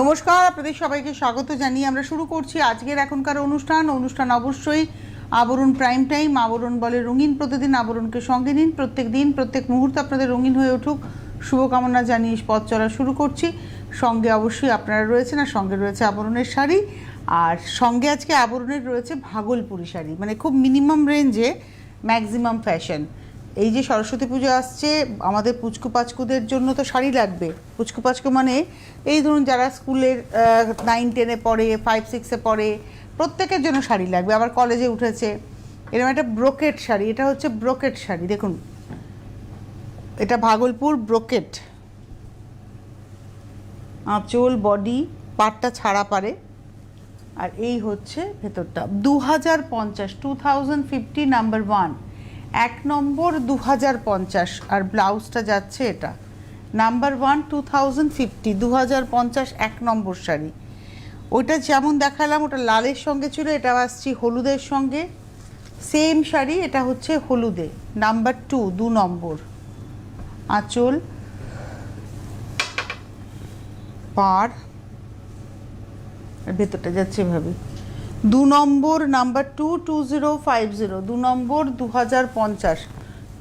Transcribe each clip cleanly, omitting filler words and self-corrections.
নমস্কার, আপনাদের সবাইকে স্বাগত জানিয়ে আমরা শুরু করছি আজকের এখনকার অনুষ্ঠান অবশ্যই আবরণ প্রাইম টাইম। আবরণ বলে রঙিন প্রতিদিন, আবরণকে সঙ্গে নিন, প্রত্যেক দিন প্রত্যেক মুহূর্ত আপনাদের রঙিন হয়ে উঠুক শুভকামনা জানিয়ে পথ চলা শুরু করছি। সঙ্গে অবশ্যই আপনারা রয়েছেন, আর সঙ্গে রয়েছে আবরণের শাড়ি, আর সঙ্গে আজকে আবরণের রয়েছে ভাগলপুরি শাড়ি, মানে খুব মিনিমাম রেঞ্জে ম্যাক্সিমাম ফ্যাশন। এই যে সরস্বতী পুজো আসছে, আমাদের পুচকু পাচকুদের জন্য তো শাড়ি লাগবে। পুচকু পাচকু মানে এই ধরুন যারা স্কুলের 9-10-এ পড়ে, 5-6-এ পড়ে, প্রত্যেকের জন্য শাড়ি লাগবে। আবার কলেজে উঠেছে, এরকম একটা ব্রোকেট শাড়ি। এটা হচ্ছে ব্রোকেট শাড়ি, দেখুন এটা ভাগলপুর ব্রোকেট। আঁচল, বডি পাটটা ছাড়া পারে, আর এই হচ্ছে ভেতরটা। 2050, 2050 নাম্বার 1, 1 নম্বর 2050, আর ব্লাউজটা যাচ্ছে এটা নাম্বার 1 2050, 2050 1 নম্বর শাড়ি। ওইটা যেমন দেখালাম ওটা লালের সঙ্গে ছিল, এটা আসছি হলুদের সঙ্গে, সেম শাড়ি। এটা হচ্ছে হলুদে নাম্বার 2, 2 নম্বর। আঁচল, পাড়, ভেতরটা যাচ্ছে এভাবে। 2 নম্বর নাম্বার 2, 2050, 2 নম্বর 2050,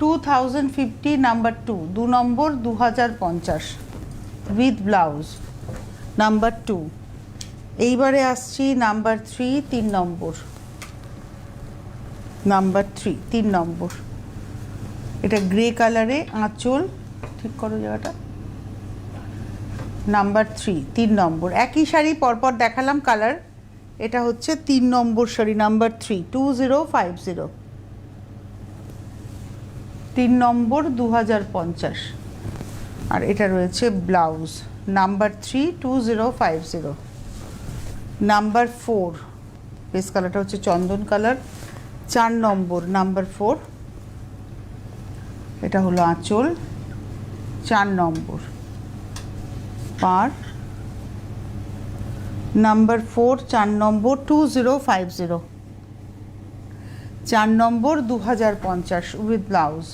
2050 নাম্বার 2, 2 নম্বর 2050 উইথ ব্লাউজ নাম্বার 2। এইবারে আসছি নাম্বার 3, 3 নম্বর, নাম্বার 3, 3 নম্বর। এটা গ্রে কালারে, আঁচল ঠিক করো জায়গাটা, নাম্বার 3, 3 নম্বর। একই শাড়ি পরপর দেখালাম কালার। এটা হচ্ছে 3 নম্বর শাড়ি নাম্বার 3, 2050, 3 নম্বর 2050, আর এটা রয়েছে ব্লাউজ নাম্বার 3, 2050। নাম্বার 4, বেস কালারটা হচ্ছে চন্দন কালার, 4 নম্বর নাম্বার 4। এটা হলো আঁচল, 4 নম্বর। পার নাম্বার 4, 4 নম্বর 2050, 4 নম্বর 2050 উইথ ব্লাউজ।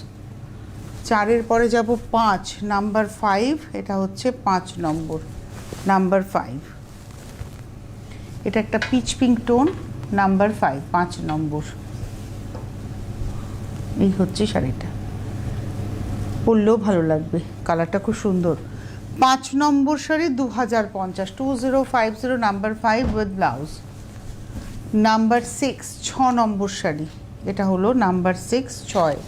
4-এর পরে যাব 5, নাম্বার 5। এটা হচ্ছে 5 নম্বর, নাম্বার 5। এটা একটা পিচ পিঙ্ক টোন, নাম্বার 5, 5 নম্বর। এই হচ্ছে শাড়িটা, পরলেও ভালো লাগবে, কালারটা খুব সুন্দর। 5 নম্বর শাড়ি 2050, 2050 নাম্বার 5 উইথ ব্লাউজ। নাম্বার 6, 6 নম্বর শাড়ি। এটা হলো নাম্বার 6, 6।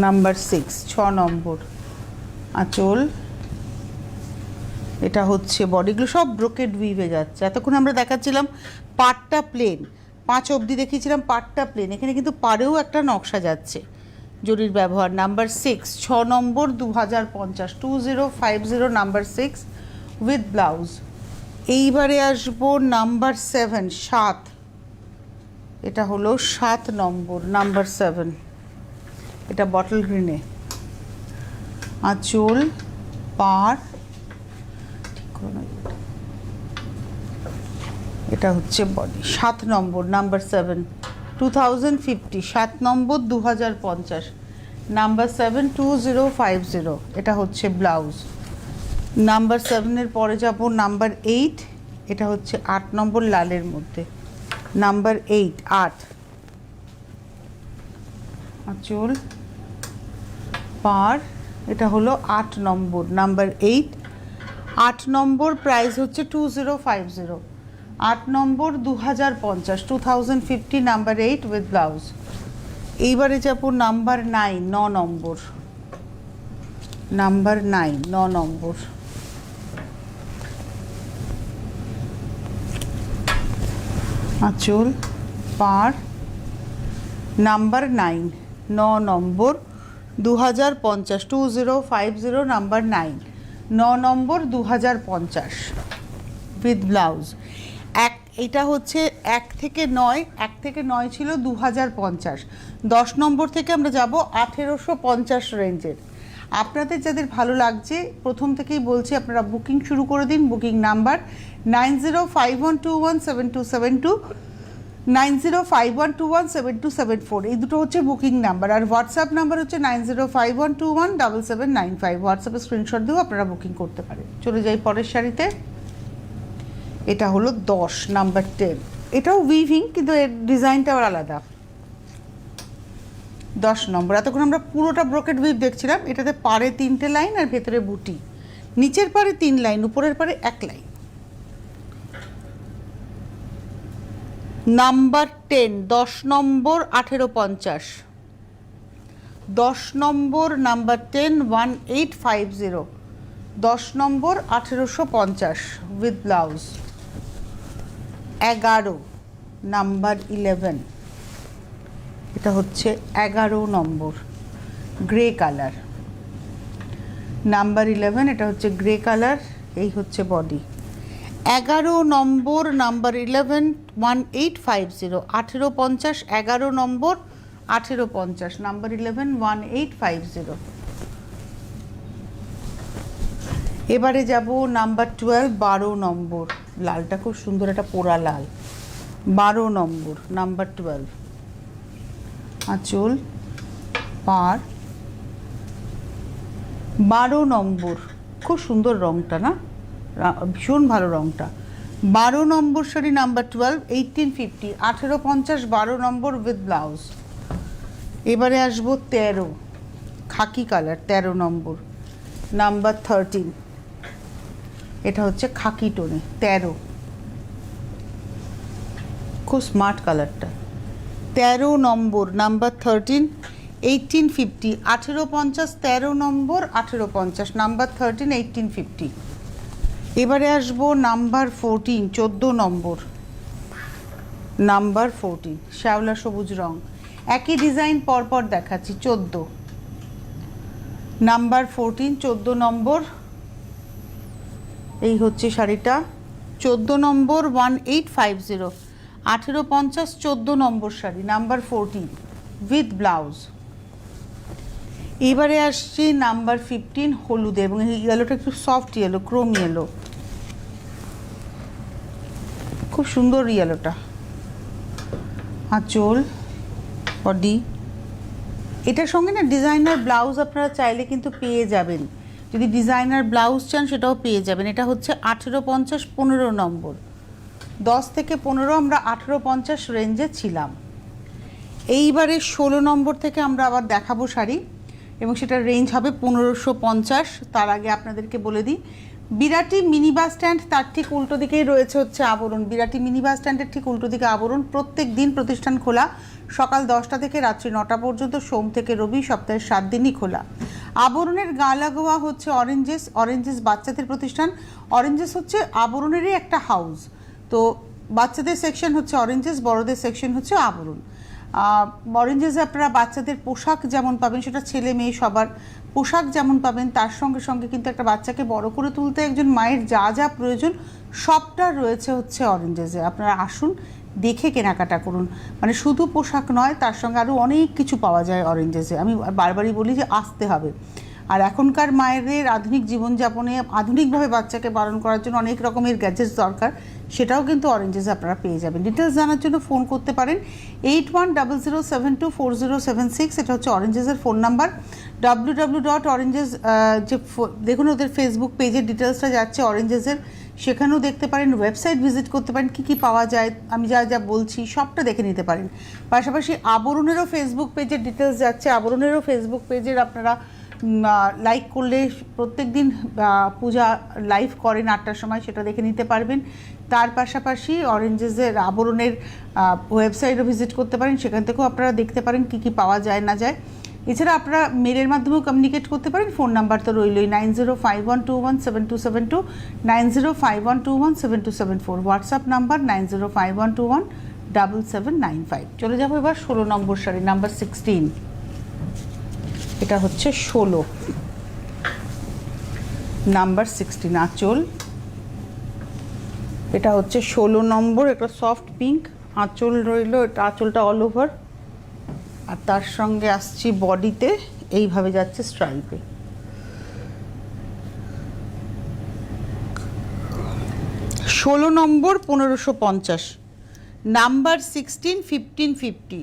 নাম্বার 6, 6 নম্বর। আঁচল, এটা হচ্ছে বডিগুলো সব ব্রোকেড উইভে যাচ্ছে। এতক্ষণ আমরা দেখাচ্ছিলাম পাটটা প্লেন, 5 অবধি দেখিয়েছিলাম পাটটা প্লেন, এখানে কিন্তু পাড়েও একটা নকশা যাচ্ছে, জরির ব্যবহার। Number 6, 6 number 2050, 2050 number 6 with blouse. এইবারে আসবো নাম্বার 7, 7। এটা হলো 7 নম্বর, নাম্বার 7। এটা বটল গ্রিনে, আঁচল, পাড় ঠিক করো না, এটা হচ্ছে বডি। 7 নম্বর নাম্বার 7, 2050, 7 নম্বর 2050, নাম্বার 7, 2050। এটা হচ্ছে ব্লাউজ। নাম্বার 7-এর পরে যাব নাম্বার 8। এটা হচ্ছে 8 নম্বর লালের মধ্যে, নাম্বার 8, 8। আঁচল, পাড়, এটা হলো 8 নম্বর, নাম্বার 8, 8 নম্বর। প্রাইস হচ্ছে 2050, 8 নম্বর 2050, 2050 নাম্বার 8 উইথ ব্লাউজ। এইবারে যাব নাম্বার 9, 9 নম্বর, নাম্বার 9, 9 নম্বর। আঁচল, পাড়, number 9, 9 number 2050, 2050 number 9, 9 number 2050 with blouse. এটা হচ্ছে 1 থেকে 9, 1 থেকে 9 ছিল 2050। 10 নম্বর থেকে আমরা যাব 1850 রেঞ্জের। আপনাদের যাদের ভালো লাগছে প্রথম থেকেই বলছি আপনারা বুকিং শুরু করে দিন। বুকিং নাম্বার 9051217272, 9051217274, এই দুটো হচ্ছে বুকিং নাম্বার। আর হোয়াটসঅ্যাপ নাম্বার হচ্ছে 9051217795। হোয়াটসঅ্যাপে স্ক্রিনশট দিয়েও আপনারা বুকিং করতে পারেন। চলে যাই পরের শাড়িতে। এটা হলো 10 নাম্বার 10, এটাও উইভিং কিন্তু এর ডিজাইনটা আবার আলাদা। 10 নম্বর, এতক্ষণ আমরা পুরোটা ব্রোকেট উইভ দেখছিলাম। এটাতে পাড়ে 3টে লাইন আর ভেতরে বুটি, নিচের পাড়ে 3 লাইন, উপরের পাড়ে 1 line. Number 10, 10 number 1850, 10 number number 10 1850, 10 number 1850 with blouse. 11 number 11, এটা হচ্ছে 11 নম্বর গ্রে কালার। নাম্বার 11, এটা হচ্ছে গ্রে কালার, এই হচ্ছে বডি। 11 নম্বর নাম্বার 11 1850, 1850, 11 নম্বর 1850, নাম্বার 11 1850। এবারে যাব নাম্বার 12, 12 নম্বর, লালটা খুব সুন্দর, একটা পোড়া লাল। 12 নম্বর নাম্বার 12, আঁচল পাড়। 12 নম্বর, খুব সুন্দর রঙটা না, ভীষণ ভালো রঙটা। 12 নম্বর শাড়ি নাম্বার 12 1850, 1850, 12 নম্বর উইথ ব্লাউজ। এবারে আসবো 13 খাকি কালার, 13 নম্বর নাম্বার 13, এটা হচ্ছে খাকি টোনে 13, খুব স্মার্ট কালারটা। 13 নম্বর নাম্বার 13 1850, 1850, 13 নম্বর 1850, নাম্বার 13 1850। এবারে আসবো নাম্বার 14, 14 নম্বর নাম্বার 14, শ্যাওলা সবুজ রং, একই ডিজাইন পরপর দেখাচ্ছি। 14 নাম্বার 14, 14 নম্বর, এই হচ্ছে শাড়িটা। 14 নম্বর 1850, 1850, 14 নম্বর শাড়ি নাম্বার 14 উইথ ব্লাউজ। এবারে আসছি নাম্বার 15 হলুদে, এবং এই ইয়েলোটা একটু সফট ইয়েলো, ক্রোম ইয়েলো, খুব সুন্দর ইয়েলোটা। আঁচল বডি, এটার সঙ্গে না ডিজাইনার ব্লাউজ আপনারা চাইলে কিন্তু পেয়ে যাবেন, যদি ডিজাইনার ব্লাউজ চান সেটাও পেয়ে যাবেন। এটা হচ্ছে 1850, 15 নম্বর, 10 থেকে 15 আমরা 1850 রেঞ্জে ছিলাম। এইবারে 16 নম্বর থেকে আমরা আবার দেখাবো শাড়ি, এবং সেটার রেঞ্জ হবে 1550। তার আগে আপনাদেরকে বলে দিই, বিরাটি মিনি বাস স্ট্যান্ড, তার ঠিক উল্টো দিকেই রয়েছে হচ্ছে আবরণ। বিরাটি মিনি বাস স্ট্যান্ডের ঠিক উল্টো দিকে আবরণ। প্রত্যেক দিন প্রতিষ্ঠান খোলা, সকাল 10টা থেকে রাত্রি 9টা পর্যন্ত, সোম থেকে রবি, সপ্তাহের 7 দিনই খোলা। আবরণের গা লাগোয়া হচ্ছে অরেঞ্জেস, অরেঞ্জেস বাচ্চাদের প্রতিষ্ঠান। অরেঞ্জেস হচ্ছে আবরণেরই একটা হাউস, তো বাচ্চাদের সেকশন হচ্ছে অরেঞ্জেস, বড়দের সেকশন হচ্ছে আবরণ। অরেঞ্জেসে আপনারা বাচ্চাদের পোশাক যেমন পাবেন, সেটা ছেলে মেয়ে সবার পোশাক যেমন পাবেন, তার সঙ্গে সঙ্গে কিন্তু একটা বাচ্চাকে বড় করে তুলতে একজন মায়ের যা যা প্রয়োজন সবটা রয়েছে হচ্ছে অরেঞ্জেসে। আপনারা আসুন, দেখে কেনাকাটা করুন, মানে শুধু পোশাক নয়, তার সঙ্গে আরও অনেক কিছু পাওয়া যায় অরেঞ্জেসে। আমি বারবারই বলি যে আসতে হবে। আর এখনকার মায়েদের আধুনিক জীবনযাপনে আধুনিকভাবে বাচ্চাকে পালন করার জন্য অনেক রকমের গ্যাজেটস দরকার, সেটাও কিন্তু অরেঞ্জেসে আপনারা পেয়ে যাবেন। ডিটেলস জানার জন্য ফোন করতে পারেন 8100724076, এটা হচ্ছে অরেঞ্জেসের ফোন নাম্বার। www.oranges, যে দেখুন ওদের ফেসবুক পেজের ডিটেলসটা যাচ্ছে অরেঞ্জেসের, সেখানেও দেখতে পারেন। ওয়েবসাইট ভিজিট করতে পারেন, কী কী পাওয়া যায় আমি যা যা বলছি সবটা দেখে নিতে পারেন। পাশাপাশি আবরণেরও ফেসবুক পেজের ডিটেলস যাচ্ছে, আবরণেরও ফেসবুক পেজের আপনারা লাইক করলে প্রত্যেক দিন পূজা লাইভ করেন 8টার সময়, সেটা দেখে নিতে পারবেন। তার পাশাপাশি অরেঞ্জেসের আবরণের ওয়েবসাইটও ভিজিট করতে পারেন, সেখান থেকেও আপনারা দেখতে পারেন কী কী পাওয়া যায় না যায়। এছাড়া আপনারা মেলের মাধ্যমেও কমিউনিকেট করতে পারেন। ফোন নাম্বার তো রইলই 9051217272, 9051217274, হোয়াটসঅ্যাপ নাম্বার 9051217795। চলে যাবো এবার 16 নম্বর শাড়ি নাম্বার 16, এটা হচ্ছে 16 নাম্বার 16 আঁচল, এটা হচ্ছে 16 নম্বর, একটা সফট পিঙ্ক আঁচল রইল, এটা আঁচলটা অল ওভার। আর তার সঙ্গে আসছি বডিতে এইভাবে যাচ্ছে স্ট্রাইপে। 16 নম্বর 1550, নাম্বার 16 1550,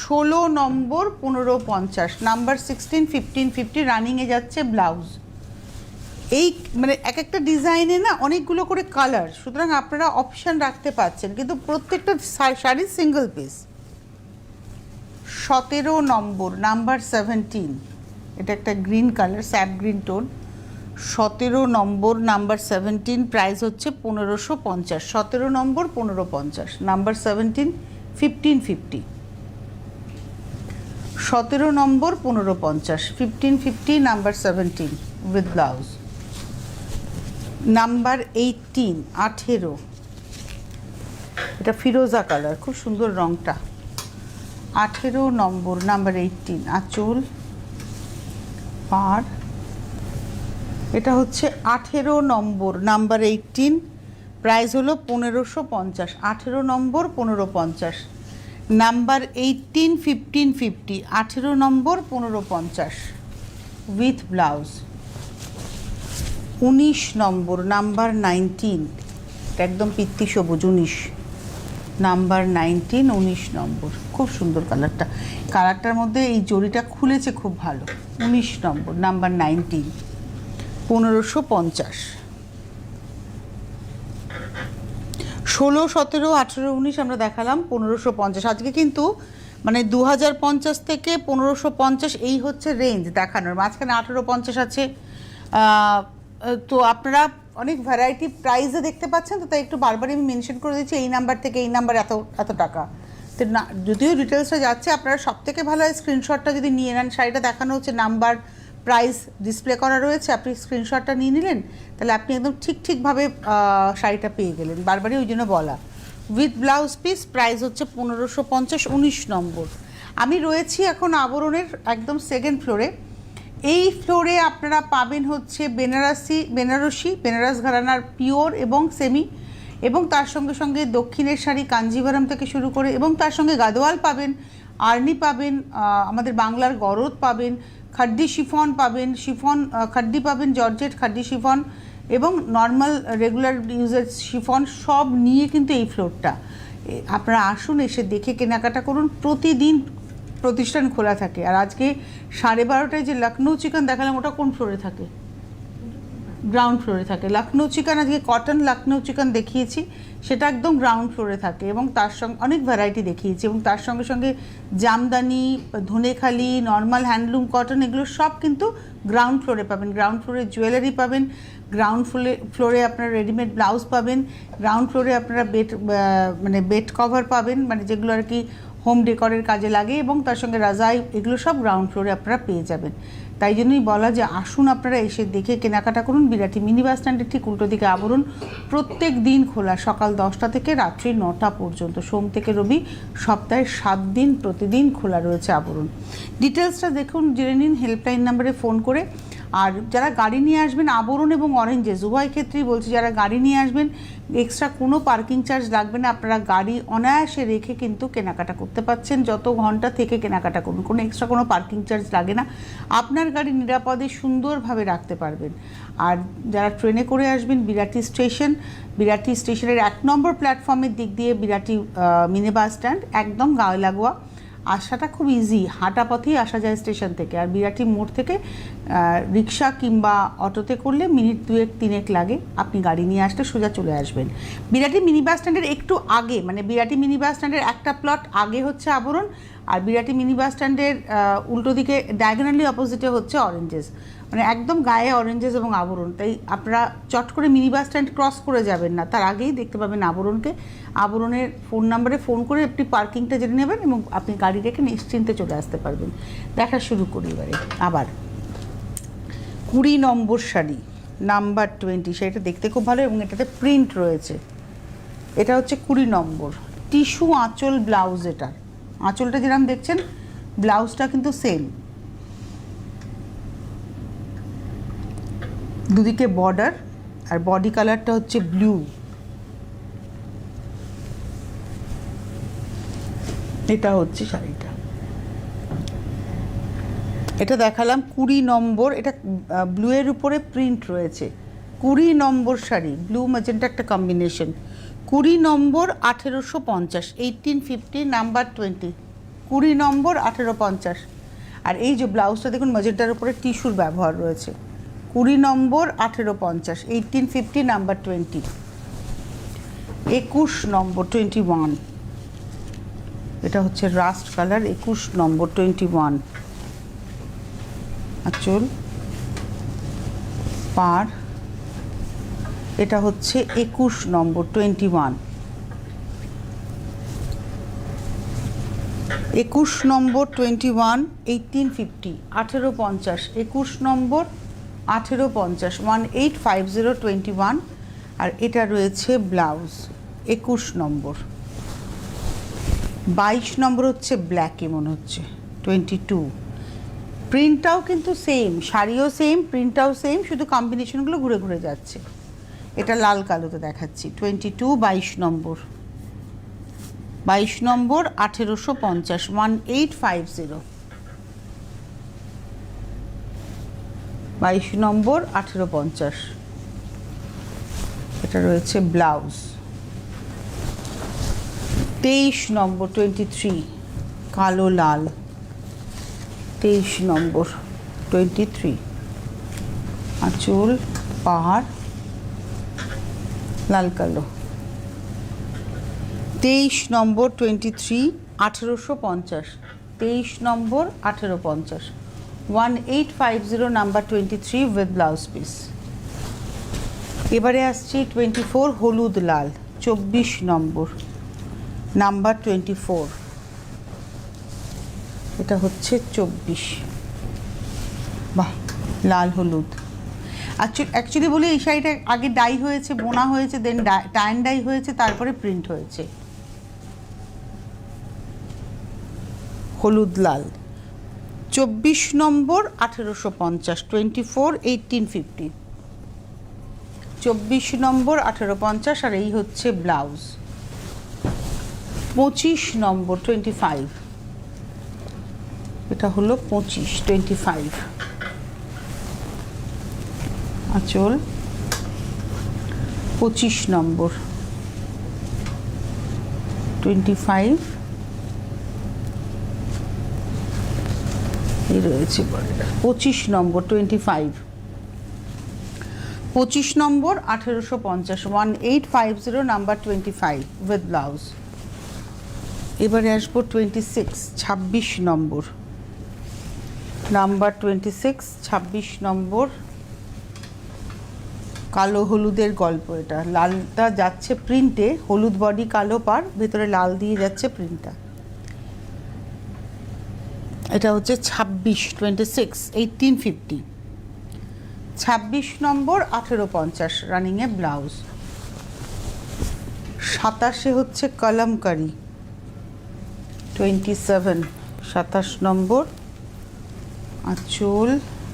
16 নম্বর 1550, নাম্বার 16 1550 রানিংয়ে যাচ্ছে ব্লাউজ। এই মানে এক একটা ডিজাইনে না অনেকগুলো করে কালার, সুতরাং আপনারা অপশান রাখতে পারছেন, কিন্তু প্রত্যেকটা শাড়ি সিঙ্গেল পিস। 17 নম্বর নাম্বার 17, এটা একটা green colour, sap green tone. 17 নম্বর নাম্বার 17, প্রাইস হচ্ছে 1550। 17 নম্বর 1550, number 17 1550। 17 number 1550, 1550, number 17 with blouse. Number 18, 18, এটা ফিরোজা কালার, খুব সুন্দর রংটা। 18 নম্বর নাম্বার 18, আঁচল পাড়, এটা হচ্ছে 18 নম্বর নাম্বার 18, প্রাইস হলো 1550। 18 নম্বর 1550, number 18 1550, 18 number 1550 with blouse. 19 number number 19, একদম পিত্তি সবুজ, 19 নাম্বার 19, 19 নম্বর, খুব সুন্দর কালারটা। কালারটার মধ্যে এই জরিটা খুলেছে খুব ভালো। 19 নম্বর নাম্বার 19, 1550। 16, 17, 18, 19 আমরা দেখালাম, 1550। আজকে কিন্তু মানে 2050 থেকে 1550 এই হচ্ছে রেঞ্জ দেখানোর, মাঝখানে 1850 আছে। তো আপনারা অনেক ভ্যারাইটি প্রাইসে দেখতে পাচ্ছেন, তো তাই একটু বারবারই আমি মেনশন করে দিচ্ছি এই নাম্বার থেকে এই নাম্বার এত এত টাকা। তো না, যদিও ডিটেলসটা যাচ্ছে, আপনারা সব থেকে ভালো হয় স্ক্রিনশটটা যদি নিয়ে নেন। শাড়িটা দেখানো হচ্ছে, নাম্বার প্রাইস ডিসপ্লে করা রয়েছে, আপনি স্ক্রিনশটটা নিয়ে নিলেন, তাহলে আপনি একদম ঠিকভাবে শাড়িটা পেয়ে গেলেন। বারবারই ওই জন্য বলা। উইথ ব্লাউজ পিস, প্রাইস হচ্ছে 1550, 19 নম্বর। আমি রয়েছি এখন আবরণের একদম সেকেন্ড ফ্লোরে। এই ফ্লোরে আপনারা পাবেন হচ্ছে বেনারস ঘরানার পিওর এবং সেমি, এবং তার সঙ্গে সঙ্গে দক্ষিণের শাড়ি কাঞ্জিভারাম থেকে শুরু করে, এবং তার সঙ্গে গাদোয়াল পাবেন, আর্নি পাবেন, আমাদের বাংলার গরদ পাবেন, খাড্ডি শিফন পাবেন, খাড্ডি পাবেন, জর্জেট খাড্ডি শিফন, এবং নর্মাল রেগুলার ইউজের শিফন, সব নিয়ে কিন্তু এই ফ্লোরটা। আপনারা আসুন, এসে দেখে কেনাকাটা করুন। প্রতিদিন প্রতিষ্ঠান খোলা থাকে। আর আজকে 12:30টায় যে লখনৌ চিকেন দেখালাম, ওটা কোন ফ্লোরে থাকে? গ্রাউন্ড ফ্লোরে থাকে। লখনৌ চিকেন, আজকে কটন লখনৌ চিকেন দেখিয়েছি, সেটা একদম গ্রাউন্ড ফ্লোরে থাকে, এবং তার সঙ্গে অনেক ভ্যারাইটি দেখিয়েছি, এবং তার সঙ্গে সঙ্গে Jamdani, Dhanekhali, normal handloom cotton, এগুলো সব কিন্তু গ্রাউন্ড ফ্লোরে পাবেন। গ্রাউন্ড ফ্লোরে জুয়েলারি পাবেন, গ্রাউন্ড ফ্লোরে আপনারা রেডিমেড ব্লাউজ পাবেন, গ্রাউন্ড ফ্লোরে আপনারা বেড কভার পাবেন, মানে যেগুলো আর কি হোম ডেকরের কাজে লাগে, এবং তার সঙ্গে রাজাই, এগুলো সব গ্রাউন্ড ফ্লোরে আপনারা পেয়ে যাবেন। তাই জন্যই বলা যে আসুন আপনারা এসে দেখে কেনাকাটা করুন। বিরাটি মিনি বাস স্ট্যান্ডের ঠিক উল্টো দিকে আবরণ, প্রত্যেক দিন খোলা, সকাল 10টা থেকে রাত্রি 9টা পর্যন্ত, সোম থেকে রবি, সপ্তাহে 7 দিন প্রতিদিন খোলা রয়েছে আবরণ। ডিটেলসটা দেখুন, জেনে নিন হেল্পলাইন নাম্বারে ফোন করে। আর যারা গাড়ি নিয়ে আসবেন, আবরণ এবং অরেঞ্জেস উভয় ক্ষেত্রেই বলছি, যারা গাড়ি নিয়ে আসবেন এক্সট্রা কোনো পার্কিং চার্জ লাগবে না, আপনারা গাড়ি অনায়াসে রেখে কিন্তু কেনাকাটা করতে পারছেন। যত ঘন্টা থেকে কেনাকাটা করুন, কোনো এক্সট্রা কোনো পার্কিং চার্জ লাগে না, আপনার গাড়ি নিরাপদে সুন্দরভাবে রাখতে পারবেন। আর যারা ট্রেনে করে আসবেন, বিরাটি স্টেশনের 1 নম্বর প্ল্যাটফর্মের দিক দিয়ে বিরাটি মিনি বাস স্ট্যান্ড, একদম গায়ে লাগোয়া, আসাটা খুব ইজি, হাঁটা পথেই আসা যায় স্টেশন থেকে। আর বিরাটি মোড় থেকে রিক্সা কিংবা অটোতে করলে মিনিট 2-3 লাগে, আপনি গাড়ি নিয়ে আসলে সোজা চলে আসবেন। বিরাটি মিনি বাস স্ট্যান্ডের একটু আগে, মানে বিরাটি মিনি বাস স্ট্যান্ডের একটা প্লট আগে হচ্ছে আবরণ, আর বিরাটি মিনি বাস স্ট্যান্ডের উল্টো দিকে ডায়াগোনালি অপোজিটে হচ্ছে অরেঞ্জেস, মানে একদম গায়ে অরেঞ্জেস এবং আবরণ। তাই আপনারা চট করে মিনি বাস স্ট্যান্ড ক্রস করে যাবেন না, তার আগেই দেখতে পাবেন আবরণকে। আবরণের ফোন নাম্বারে ফোন করে আপনি পার্কিংটা জেনে নেবেন, এবং আপনি গাড়ি রেখে নিশ্চিন্তে চলে আসতে পারবেন। দেখা শুরু করি এবারে আবার। 20 নম্বর শাড়ি নাম্বার 20, শাড়িটা দেখতে খুব ভালো, এবং এটাতে প্রিন্ট রয়েছে। এটা হচ্ছে 20 নম্বর, টিস্যু আঁচল ব্লাউজ। এটা আঁচলটা যেরকম দেখছেন, ব্লাউজটা কিন্তু সেম, দুদিকে বর্ডার, আর বডি কালারটা হচ্ছে ব্লু। এটা হচ্ছে শাড়িটা, এটা দেখালাম 20 নম্বর, এটা ব্লুয়ের উপরে প্রিন্ট রয়েছে। 20 নম্বর শাড়ি, ব্লু ম্যাজেন্টা একটা কম্বিনেশন, 20 নম্বর 1850, 1850 নাম্বার 20, 20 নম্বর 1850। আর এই যে ব্লাউজটা দেখুন ম্যাজেন্টার উপরে টিস্যুর ব্যবহার রয়েছে। 20 নম্বর 1850, 1850 নাম্বার 20। 21 নম্বর 21, এটা হচ্ছে রাস্ট কালার। 21 নম্বর 21 আঁচল পার, এটা হচ্ছে 21 নম্বর 21। 21 নম্বর 21, 1850, 1850, 21 নম্বর 1850, 1850 আর এটা রয়েছে ব্লাউজ। 21 নম্বর। 22 নম্বর হচ্ছে ব্ল্যাকে মনে হচ্ছে, 22। প্রিন্টটাও কিন্তু সেম, শাড়িও সেম, প্রিন্টটাও সেম, শুধু কম্বিনেশনগুলো ঘুরে ঘুরে যাচ্ছে। এটা লাল কালোতে দেখাচ্ছি। 22, 22 নম্বর, 22 নম্বর 1850, 1850, 22 নম্বর 1850। এটা রয়েছে ব্লাউজ। 23 নম্বর 23, কালো লাল। 23 নম্বর 23, আঁচল পাহাড় লাল কালো। 23 নম্বর 23, 1850, 23 নম্বর 1850, 1850 নাম্বার 23 উইথ ব্লাউজ পিস। এবারে আসছি 24 হলুদ লাল, 24 নম্বর নাম্বার 24, এটা হচ্ছে 24। বাহ, লাল হলুদ। অ্যাকচুয়ালি বলি এই শাড়িটা আগে ডাই হয়েছে, বোনা হয়েছে, দেন টাইন ডাই হয়েছে, তারপরে প্রিন্ট হয়েছে। হলুদ লাল, 24 নম্বর 1850, 24, 1850, 24 নম্বর 1850 আর এই হচ্ছে ব্লাউজ। 25 নম্বর 25, এটা হলো 25, 25, আঁচল 25 নম্বর 25, এই রয়েছে 25 নম্বর 25, 25 নম্বর 1850, 1850 নাম্বার 25 উইথ ব্লাউজ। এবারে আসবো 26, 26 নম্বর নাম্বার 26, 26 নম্বর কালো হলুদের গল্প। এটা লালটা যাচ্ছে প্রিন্টে, হলুদ বডি কালো পার, ভেতরে লাল দিয়ে যাচ্ছে প্রিন্টটা। এটা হচ্ছে 26, 26, 1850, 26 নম্বর 1850 রানিংয়ে ব্লাউজ। 27 হচ্ছে কলমকারি, 27, 27 নম্বর আঁচল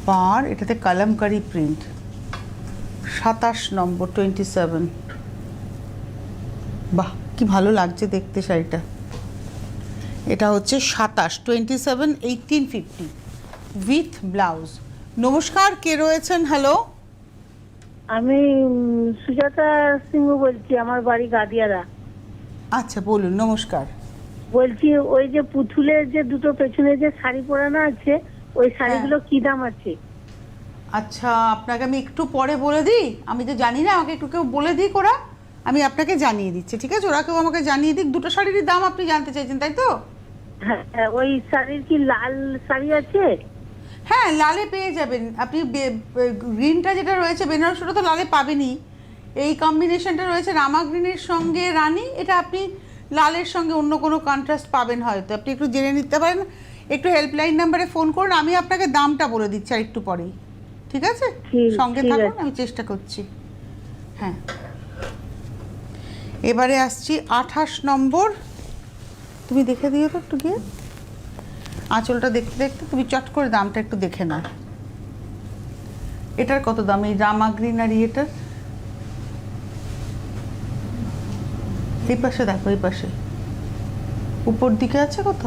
পার, এটাতে কলমকারি প্রিন্ট। 27 নম্বর 27, বাহ কি ভালো লাগছে দেখতে শাড়িটা। এটা হচ্ছে 27, 27, 1850 উইথ ব্লাউজ। নমস্কার, কে রয়েছেন? হ্যালো, আমি সুজাতা সিংহ বলছি, আমার বাড়ি গাদিয়ারা। আচ্ছা বলুন। নমস্কার। বলছি ওই যে পুতুলের যে দুটো পেছনে যে শাড়ি পরানো আছে, ওই শাড়িগুলো কি দাম আছে? আচ্ছা, আপনাকে আমি একটু পরে বলে দিই, আমি তো জানি না, আমাকে একটু কেউ বলে দিই ওরা, আমি আপনাকে জানিয়ে দিচ্ছি, ঠিক আছে? ওরা কেউ আমাকে জানিয়ে দিক। দুটো শাড়ির দাম আপনি জানতে চাইছেন, তাই তো? হ্যাঁ, ওই শাড়ির কি লাল শাড়ি আছে? হ্যাঁ, লালে পেয়ে যাবেন আপনি। গ্রিনটা যেটা রয়েছে বেনারস, ওটা তো লালে পাবেনই। এই কম্বিনেশনটা রয়েছে রামা গ্রিনের সঙ্গে রানী, এটা আপনি লালের সঙ্গে অন্য কোনো কন্ট্রাস্ট পাবেন হয়তো, আপনি একটু জেনে নিতে পারেন। একটু হেল্পলাইন নাম্বারে ফোন করুন, আমি আপনাকে দামটা বলে দিচ্ছি আর একটু পরেই, ঠিক আছে? সঙ্গে থাকুন, আমি চেষ্টা করছি। হ্যাঁ, এবারে আসছি 28 নম্বর। তুমি দেখে দিও তো একটু গিয়ে, আঁচলটা দেখতে দেখতে তুমি চট করে দামটা একটু দেখে নাও। এটার কত দাম? এই রামা গ্রিন আর এটার? এই পাশে দেখো, এই পাশে উপর দিকে আছে কত?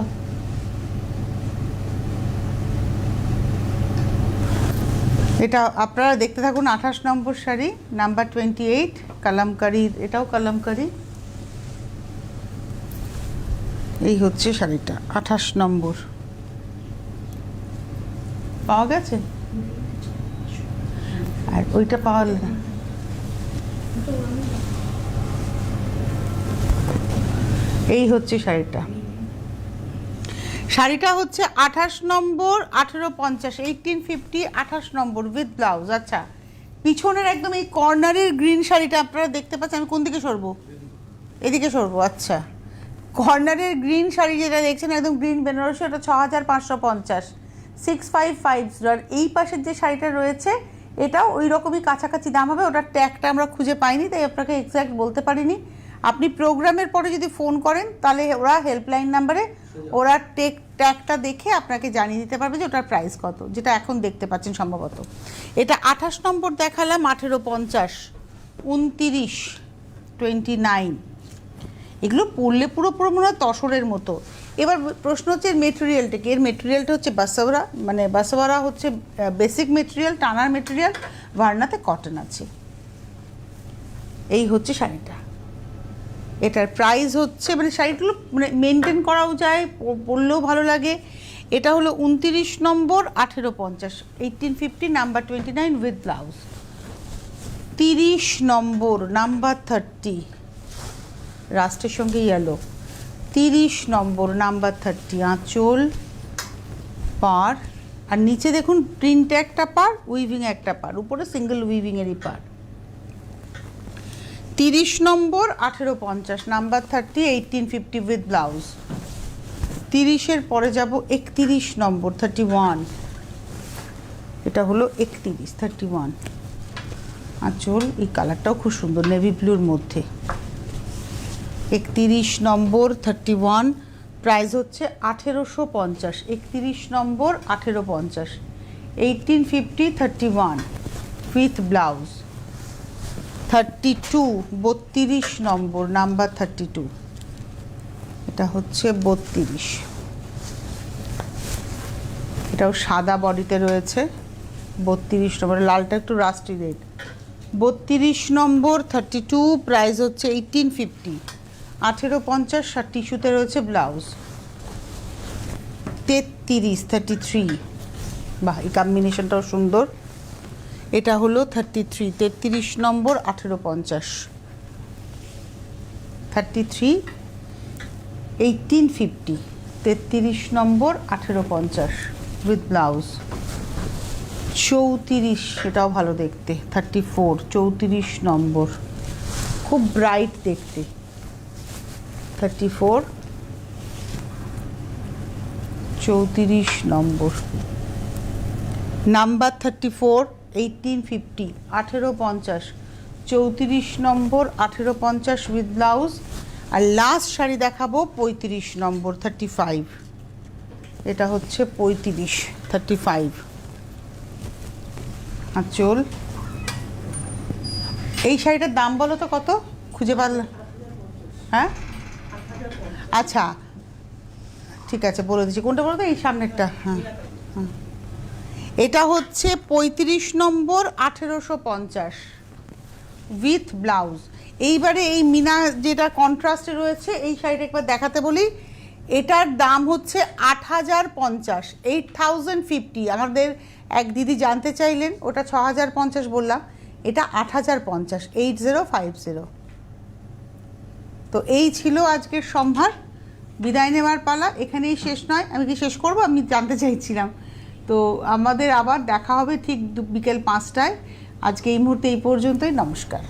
এটা আপনারা দেখতে থাকুন। 28 নম্বর শাড়ি, নাম্বার 28, কালামকারি, এটাও কালামকারি। এই হচ্ছে শাড়িটা 28 নম্বর, পাওয়া গেছে? আর ওইটা পাওয়া না, এই হচ্ছে শাড়িটা। শাড়িটা হচ্ছে 28 নম্বর, 1850, 1850, 28 নম্বর উইথ ব্লাউজ। আচ্ছা, পিছনের একদম এই কর্নারের গ্রিন শাড়িটা আপনারা দেখতে পাচ্ছেন। আমি কোন দিকে সরবো? এদিকে সরবো। আচ্ছা, কর্নারের গ্রিন শাড়ি যেটা দেখছেন একদম গ্রিন বেনারসি, ওটা 6550, 6550। আর এই পাশের যে শাড়িটা রয়েছে এটাও ওই রকমই কাছাকাছি দাম হবে। ওটার ট্যাগটা আমরা খুঁজে পাইনি, তাই আপনাকে এক্স্যাক্ট বলতে পারিনি। আপনি প্রোগ্রামের পরে যদি ফোন করেন তাহলে ওরা হেল্পলাইন নাম্বারে ওরা ট্যাগটা দেখে আপনাকে জানিয়ে দিতে পারবে যে ওটার প্রাইস কত, যেটা এখন দেখতে পাচ্ছেন সম্ভবত। এটা 28 নম্বর দেখালাম, 1850, 29, 29। এগুলো পরলে পুরো মনে হয় তসরের মতো। এবার প্রশ্ন হচ্ছে এর মেটেরিয়ালটা কি? এর মেটেরিয়ালটা হচ্ছে বাসাওয়ারা, মানে বাসাওয়ারা হচ্ছে বেসিক মেটেরিয়াল, টানার মেটেরিয়াল, ভার্নাতে কটন আছে। এই হচ্ছে শাড়িটা। এটার প্রাইস হচ্ছে, মানে শাড়িগুলো মানে মেনটেন করাও যায়, পরলেও ভালো লাগে। এটা হলো 29 নম্বর, 1850, 1850, number 29 with blouse. 30 number, number 30, রাস্টের সঙ্গে ইয়েলো। 30 নম্বর, নাম্বার 30, আঁচল, পার, আর নিচে দেখুন প্রিন্ট একটা পার, উইভিং একটা পার, উপরে সিঙ্গেল উইভিংয়েরই পার। 30 নম্বর, 1850, নাম্বার 30, 1850 উইথ ব্লাউজ। 30-এর পরে যাব 31 নম্বর, 31। এটা হলো 31, 31, আঁচল। এই কালারটাও খুব সুন্দর, নেভি ব্লুর মধ্যে। 31 নম্বর, 31, প্রাইস হচ্ছে 1850, 31 নম্বর, 1850, 1850, 31 উইথ ব্লাউজ। 32, 32 নম্বর, নাম্বার 32, এটা হচ্ছে 32। এটাও সাদা বডিতে রয়েছে। 32 নম্বর, লালটা একটু রাস্টি রেড। 32 নম্বর, 32, প্রাইস হচ্ছে 1850, 1850, আর টিস্যুতে রয়েছে ব্লাউজ। 33, 33, বাহ, এই কম্বিনেশনটাও সুন্দর। এটা হলো 33, 33 নম্বর, 1850, 33, 1850, 33 নম্বর, 1850 উইথ ব্লাউজ। 34, এটাও ভালো দেখতে, 34, 34 নম্বর, খুব ব্রাইট দেখতে। 34, 34 নম্বর, নাম্বার 34, 1850, 1850, 34 নম্বর, 1850 উইথ ব্লাউজ। আর লাস্ট শাড়ি দেখাবো 35 নম্বর, 35, এটা হচ্ছে 35, 35, আঁচল। এই শাড়িটার দাম বলো তো কত, খুঁজে পারলে? হ্যাঁ, আচ্ছা ঠিক আছে, বলে দিচ্ছি। কোনটা বলো তো? এই সামনেরটা। হ্যাঁ হ্যাঁ, এটা হচ্ছে 35 নম্বর, 1850 উইথ ব্লাউজ। এইবারে এই মিনা যেটা কন্ট্রাস্টে রয়েছে, এই শাড়িটা একবার দেখাতে বলি। এটার দাম হচ্ছে 8050, 8050। আমাদের এক দিদি জানতে চাইলেন, ওটা 6050 বললাম, এটা 8050, 8050। তো এই ছিল আজকের সম্ভার। বিদায় নেওয়ার পালা, এখানেই শেষ নয়। আমি কি শেষ করব? আমি জানতে চাইছিলাম। তো আমাদের আবার দেখা হবে ঠিক বিকেল 5টায়। আজকে এই মুহূর্তে এই পর্যন্তই। নমস্কার।